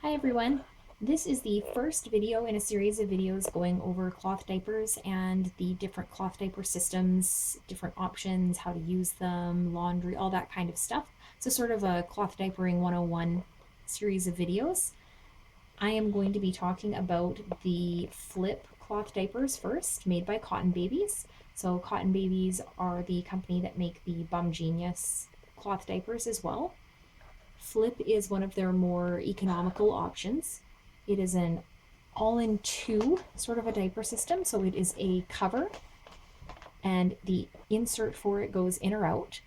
Hi everyone. This is the first video in a series of videos going over cloth diapers and the different cloth diaper systems, different options, how to use them, laundry, all that kind of stuff. So sort of a cloth diapering 101 series of videos. I am going to be talking about the flip cloth diapers first, made by CottonBabies. So CottonBabies are the company that make the BumGenius cloth diapers as well. Flip is one of their more economical options. It is an all-in-two sort of a diaper system. So it is a cover and the insert for it goes in or out.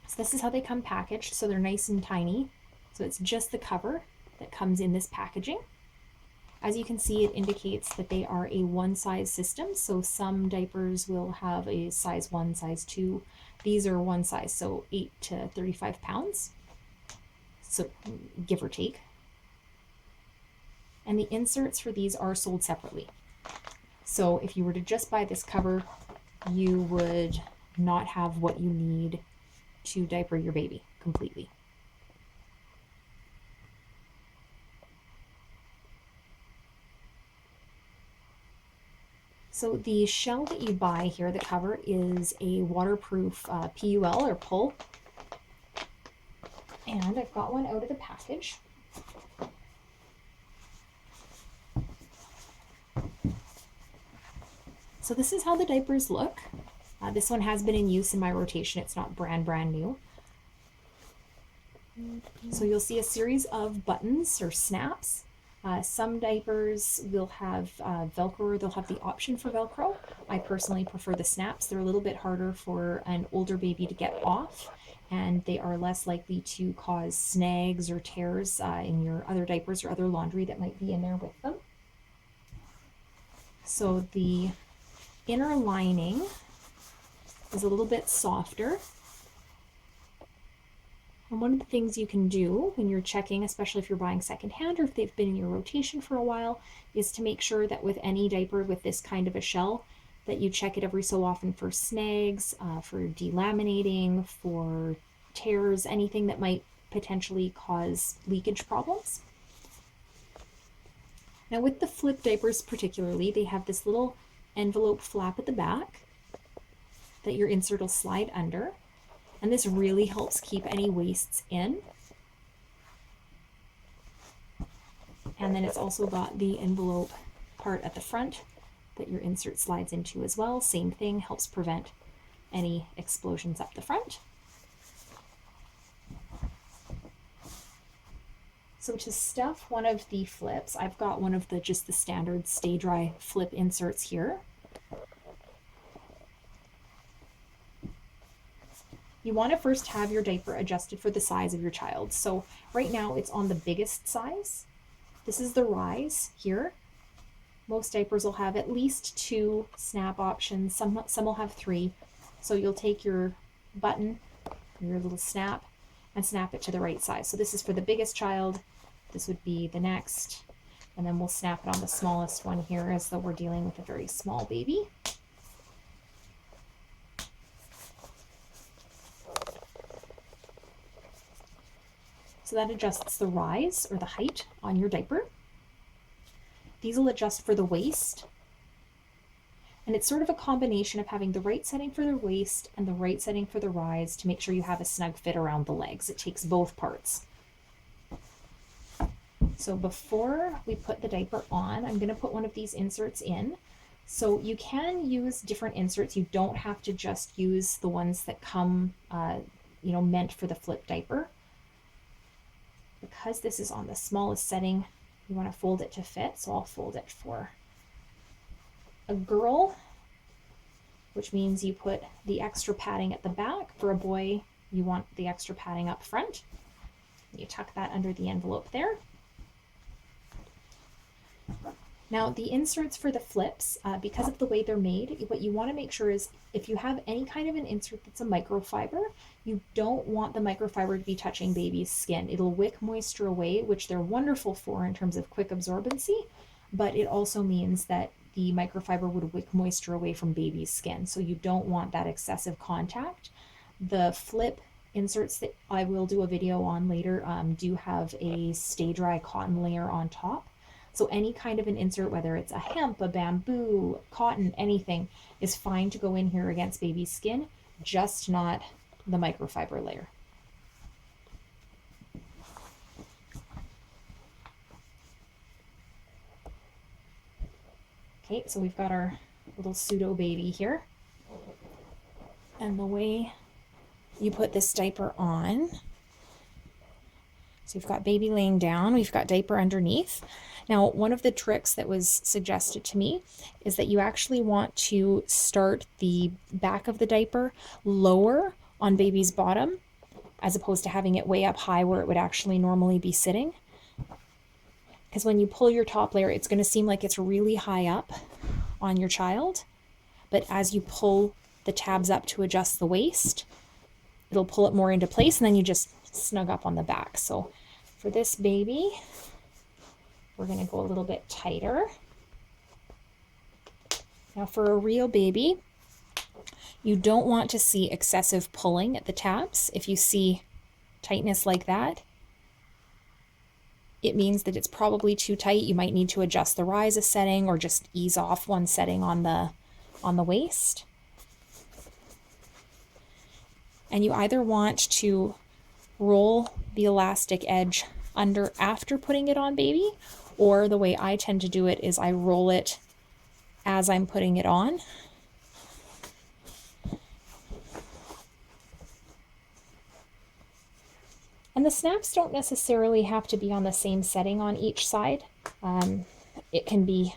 So this is how they come packaged. So they're nice and tiny. So it's just the cover that comes in this packaging. As you can see, it indicates that they are a one-size system. So some diapers will have a size 1, size 2. These are one size, so 8 to 35 pounds. So give or take. And the inserts for these are sold separately. So if you were to just buy this cover, you would not have what you need to diaper your baby completely. So the shell that you buy here, the cover, is a waterproof PUL or pull. And I've got one out of the package. So this is how the diapers look. This one has been in use in my rotation. It's not brand new. So you'll see a series of buttons or snaps. Some diapers will have Velcro, or they'll have the option for Velcro. I personally prefer the snaps. They're a little bit harder for an older baby to get off, and they are less likely to cause snags or tears in your other diapers or other laundry that might be in there with them. So the inner lining is a little bit softer. And one of the things you can do when you're checking, especially if you're buying secondhand or if they've been in your rotation for a while, is to make sure that with any diaper with this kind of a shell, that you check it every so often for snags, for delaminating, for tears, anything that might potentially cause leakage problems. Now with the flip diapers particularly, they have this little envelope flap at the back that your insert will slide under. And this really helps keep any wastes in. And then it's also got the envelope part at the front that your insert slides into as well. Same thing, helps prevent any explosions up the front. So to stuff one of the flips, I've got one of the just the standard Stay Dry flip inserts here. You want to first have your diaper adjusted for the size of your child. So right now it's on the biggest size. This is the rise here. Most diapers will have at least 2 snap options. Some will have 3. So you'll take your button, your little snap, and snap it to the right size. So this is for the biggest child. This would be the next. And then we'll snap it on the smallest one here as though we're dealing with a very small baby. So that adjusts the rise or the height on your diaper. These will adjust for the waist. And it's sort of a combination of having the right setting for the waist and the right setting for the rise to make sure you have a snug fit around the legs. It takes both parts. So before we put the diaper on, I'm going to put one of these inserts in. So you can use different inserts. You don't have to just use the ones that come, meant for the flip diaper. Because this is on the smallest setting, you want to fold it to fit. So I'll fold it for a girl, which means you put the extra padding at the back. For a boy, you want the extra padding up front. You tuck that under the envelope there. Now the inserts for the flips, because of the way they're made, what you want to make sure is if you have any kind of an insert that's a microfiber, you don't want the microfiber to be touching baby's skin. It'll wick moisture away, which they're wonderful for in terms of quick absorbency, but it also means that the microfiber would wick moisture away from baby's skin. So you don't want that excessive contact. The flip inserts that I will do a video on later do have a stay dry cotton layer on top. So any kind of an insert, whether it's a hemp, a bamboo, cotton, anything, is fine to go in here against baby's skin, just not the microfiber layer. Okay, so we've got our little pseudo baby here. And the way you put this diaper on, so you've got baby laying down, we've got diaper underneath. Now, one of the tricks that was suggested to me is that you actually want to start the back of the diaper lower on baby's bottom, as opposed to having it way up high where it would actually normally be sitting. Because when you pull your top layer, it's going to seem like it's really high up on your child. But as you pull the tabs up to adjust the waist, it'll pull it more into place, and then you just snug up on the back. So for this baby, we're going to go a little bit tighter. Now for a real baby, you don't want to see excessive pulling at the tabs. If you see tightness like that, it means that it's probably too tight. You might need to adjust the rise a setting or just ease off one setting on the waist. And you either want to roll the elastic edge under after putting it on baby, or the way I tend to do it is I roll it as I'm putting it on. And the snaps don't necessarily have to be on the same setting on each side. It can be,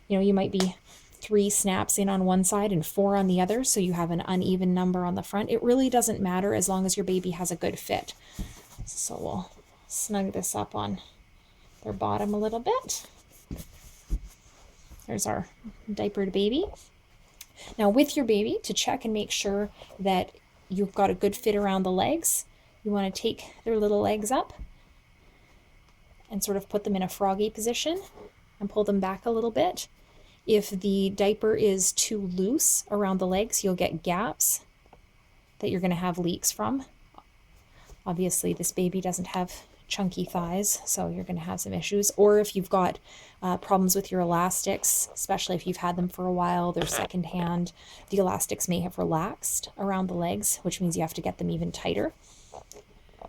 you might be 3 snaps in on one side and 4 on the other, so you have an uneven number on the front. It really doesn't matter as long as your baby has a good fit. So we'll snug this up on their bottom a little bit. There's our diapered baby. Now with your baby, to check and make sure that you've got a good fit around the legs, you want to take their little legs up and sort of put them in a froggy position and pull them back a little bit. If the diaper is too loose around the legs, you'll get gaps that you're going to have leaks from. Obviously, this baby doesn't have chunky thighs, so you're going to have some issues. Or if you've got problems with your elastics, especially if you've had them for a while, they're secondhand, the elastics may have relaxed around the legs, which means you have to get them even tighter.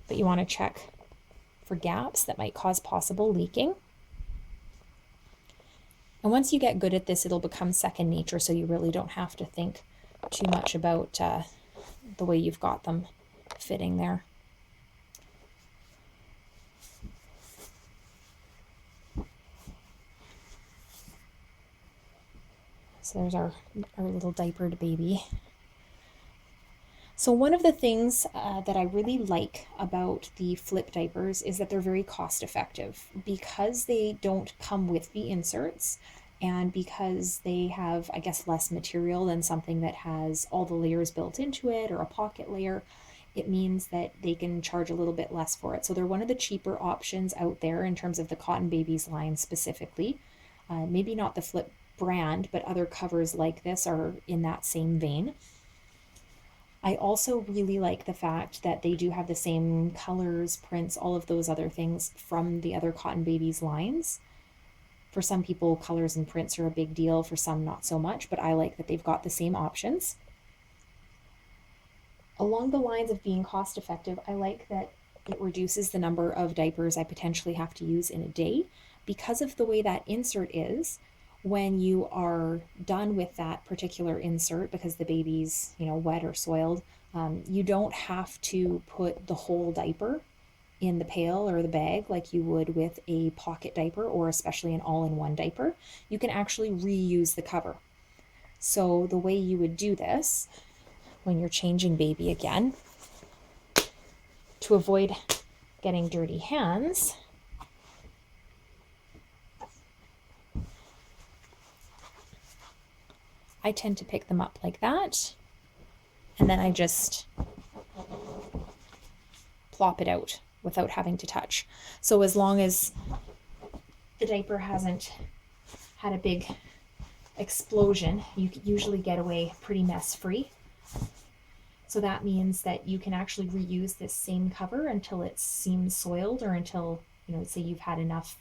But you want to check for gaps that might cause possible leaking. And once you get good at this, it'll become second nature, so you really don't have to think too much about the way you've got them fitting there. So there's our little diapered baby. So one of the things that I really like about the flip diapers is that they're very cost effective because they don't come with the inserts, and because they have, I guess, less material than something that has all the layers built into it or a pocket layer. It means that they can charge a little bit less for it. So they're one of the cheaper options out there in terms of the CottonBabies line specifically. Maybe not the flip brand, but other covers like this are in that same vein. I also really like the fact that they do have the same colors, prints, all of those other things from the other CottonBabies lines. For some people, colors and prints are a big deal, for some not so much, but I like that they've got the same options. Along the lines of being cost effective, I like that it reduces the number of diapers I potentially have to use in a day. Because of the way that insert is, when you are done with that particular insert, because the baby's, wet or soiled, you don't have to put the whole diaper in the pail or the bag like you would with a pocket diaper, or especially an all-in-one diaper. You can actually reuse the cover. So the way you would do this when you're changing baby again, to avoid getting dirty hands, I tend to pick them up like that, and then I just plop it out without having to touch. So as long as the diaper hasn't had a big explosion, you usually get away pretty mess free. So that means that you can actually reuse this same cover until it seems soiled, or until, say you've had enough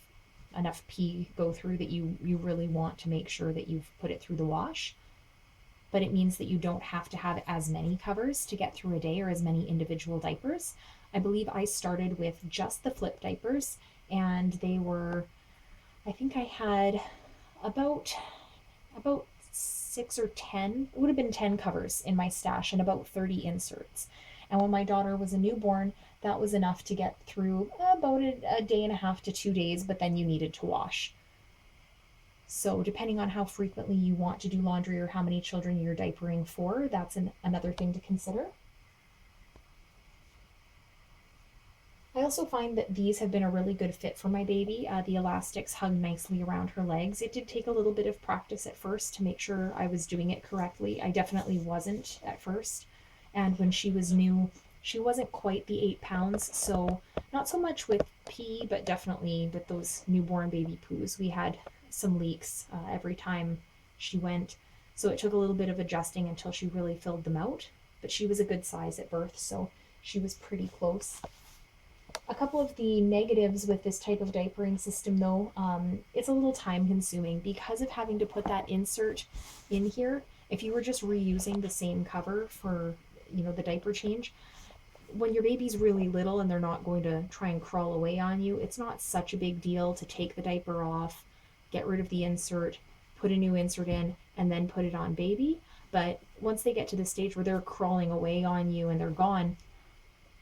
pee go through that you really want to make sure that you've put it through the wash. But it means that you don't have to have as many covers to get through a day, or as many individual diapers. I believe I started with just the flip diapers, and they were, I think I had about 6 or 10, it would have been 10 covers in my stash and about 30 inserts. And when my daughter was a newborn, that was enough to get through about a day and a half to 2 days, but then you needed to wash. So depending on how frequently you want to do laundry or how many children you're diapering for, that's another thing to consider. I also find that these have been a really good fit for my baby. The elastics hug nicely around her legs. It did take a little bit of practice at first to make sure I was doing it correctly. I definitely wasn't at first. And when she was new, she wasn't quite the 8 pounds, so not so much with pee, but definitely with those newborn baby poos. We had some leaks every time she went, so it took a little bit of adjusting until she really filled them out. But she was a good size at birth, so she was pretty close. A couple of the negatives with this type of diapering system, though, it's a little time consuming because of having to put that insert in here. If you were just reusing the same cover for, the diaper change, when your baby's really little and they're not going to try and crawl away on you, it's not such a big deal to take the diaper off, get rid of the insert, put a new insert in, and then put it on baby. But once they get to the stage where they're crawling away on you and they're gone,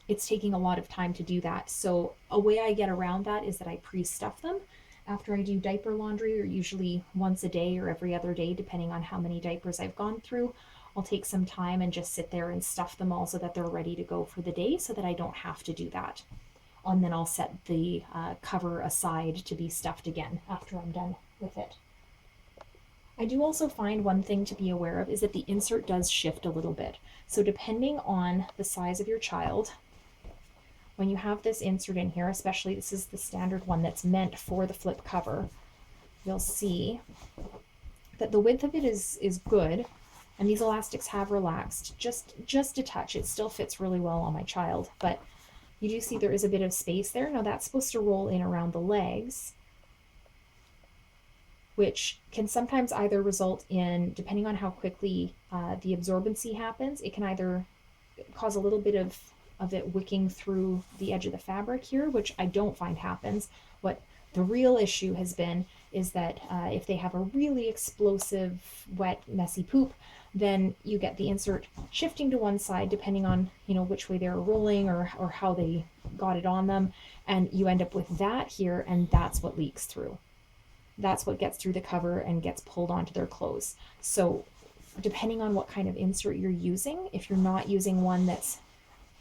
it's taking a lot of time to do that. So a way I get around that is that I pre-stuff them. After I do diaper laundry, or usually once a day or every other day, depending on how many diapers I've gone through, I'll take some time and just sit there and stuff them all so that they're ready to go for the day, so that I don't have to do that. And then I'll set the cover aside to be stuffed again after I'm done with it. I do also find one thing to be aware of is that the insert does shift a little bit. So depending on the size of your child, when you have this insert in here, especially this is the standard one that's meant for the flip cover, you'll see that the width of it is good, and these elastics have relaxed just a touch. It still fits really well on my child, but you do see there is a bit of space there. Now that's supposed to roll in around the legs, which can sometimes either result in, depending on how quickly the absorbency happens, it can either cause a little bit of it wicking through the edge of the fabric here, which I don't find happens. What the real issue has been is that if they have a really explosive, wet, messy poop, then you get the insert shifting to one side depending on, which way they're rolling or how they got it on them, and you end up with that here, and that's what leaks through. That's what gets through the cover and gets pulled onto their clothes. So depending on what kind of insert you're using, if you're not using one that's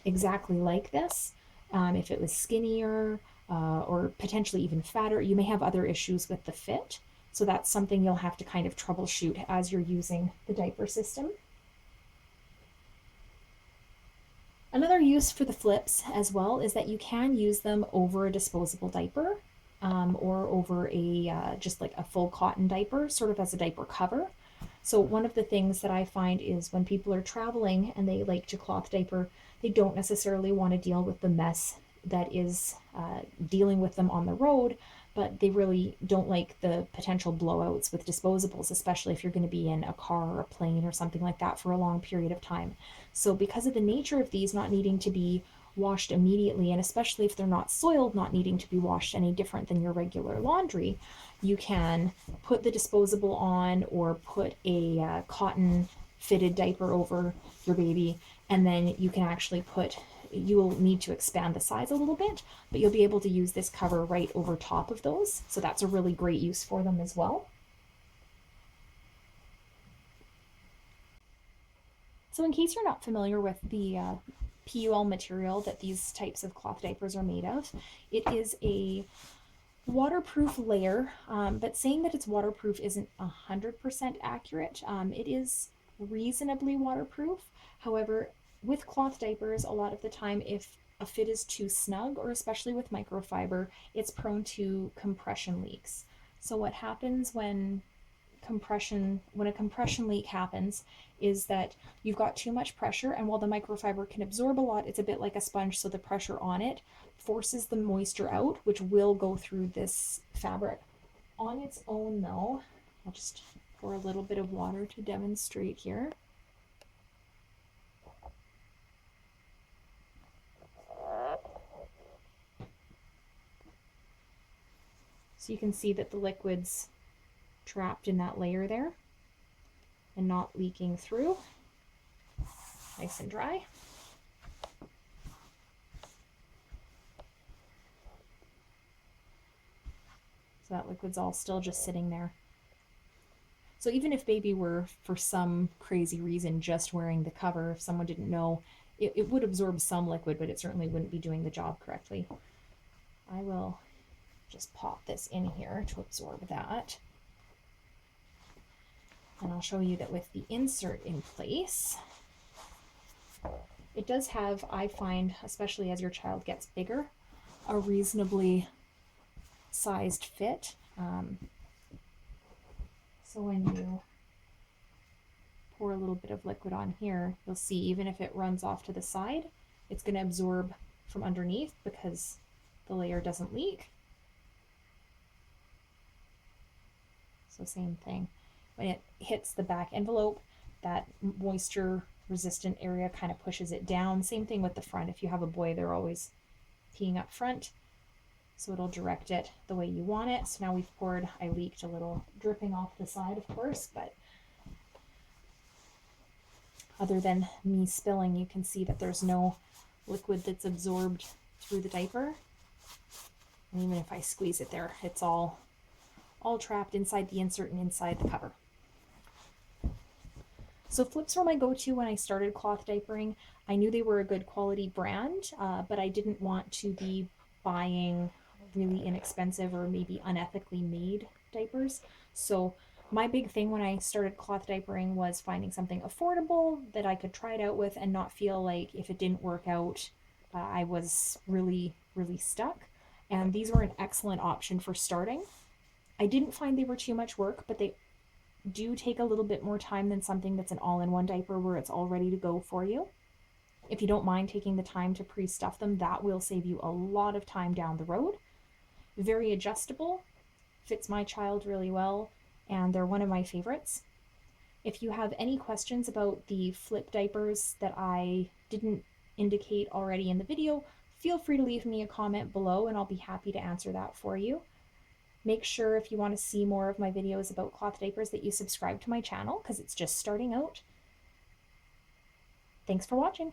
exactly like this, if it was skinnier or potentially even fatter, you may have other issues with the fit. So that's something you'll have to kind of troubleshoot as you're using the diaper system. Another use for the flips as well is that you can use them over a disposable diaper, or over a just like a full cotton diaper, sort of as a diaper cover. So one of the things that I find is when people are traveling and they like to cloth diaper, they don't necessarily want to deal with the mess that is dealing with them on the road, but they really don't like the potential blowouts with disposables, especially if you're going to be in a car or a plane or something like that for a long period of time. So because of the nature of these not needing to be washed immediately, and especially if they're not soiled, not needing to be washed any different than your regular laundry, you can put the disposable on or put a cotton fitted diaper over your baby, and then you can actually you'll need to expand the size a little bit, but you'll be able to use this cover right over top of those. So that's a really great use for them as well. So in case you're not familiar with the PUL material that these types of cloth diapers are made of, it is a waterproof layer, but saying that it's waterproof isn't 100% accurate. It is reasonably waterproof. However, with cloth diapers, a lot of the time, if a fit is too snug, or especially with microfiber, it's prone to compression leaks. So what happens when when a compression leak happens is that you've got too much pressure, and while the microfiber can absorb a lot, it's a bit like a sponge, so the pressure on it forces the moisture out, which will go through this fabric. On its own though, I'll just pour a little bit of water to demonstrate here. So you can see that the liquid's trapped in that layer there and not leaking through. Nice and dry. So that liquid's all still just sitting there. So even if baby were, for some crazy reason, just wearing the cover, if someone didn't know, it would absorb some liquid, but it certainly wouldn't be doing the job correctly. I will just pop this in here to absorb that. And I'll show you that with the insert in place, it does have, I find, especially as your child gets bigger, a reasonably sized fit. So when you pour a little bit of liquid on here, you'll see even if it runs off to the side, it's going to absorb from underneath because the layer doesn't leak. So same thing. When it hits the back envelope, that moisture resistant area kind of pushes it down. Same thing with the front. If you have a boy, they're always peeing up front, so it'll direct it the way you want it. So now we've poured, I leaked a little dripping off the side, of course, but other than me spilling, you can see that there's no liquid that's absorbed through the diaper. And even if I squeeze it there, it's all trapped inside the insert and inside the cover. So Flips were my go-to when I started cloth diapering. I knew they were a good quality brand, but I didn't want to be buying really inexpensive or maybe unethically made diapers. So my big thing when I started cloth diapering was finding something affordable that I could try it out with and not feel like if it didn't work out, I was really, really stuck. And these were an excellent option for starting. I didn't find they were too much work, but they do take a little bit more time than something that's an all-in-one diaper where it's all ready to go for you. If you don't mind taking the time to pre-stuff them, that will save you a lot of time down the road. Very adjustable, fits my child really well, and they're one of my favorites. If you have any questions about the flip diapers that I didn't indicate already in the video, feel free to leave me a comment below and I'll be happy to answer that for you. Make sure if you want to see more of my videos about cloth diapers that you subscribe to my channel because it's just starting out. Thanks for watching.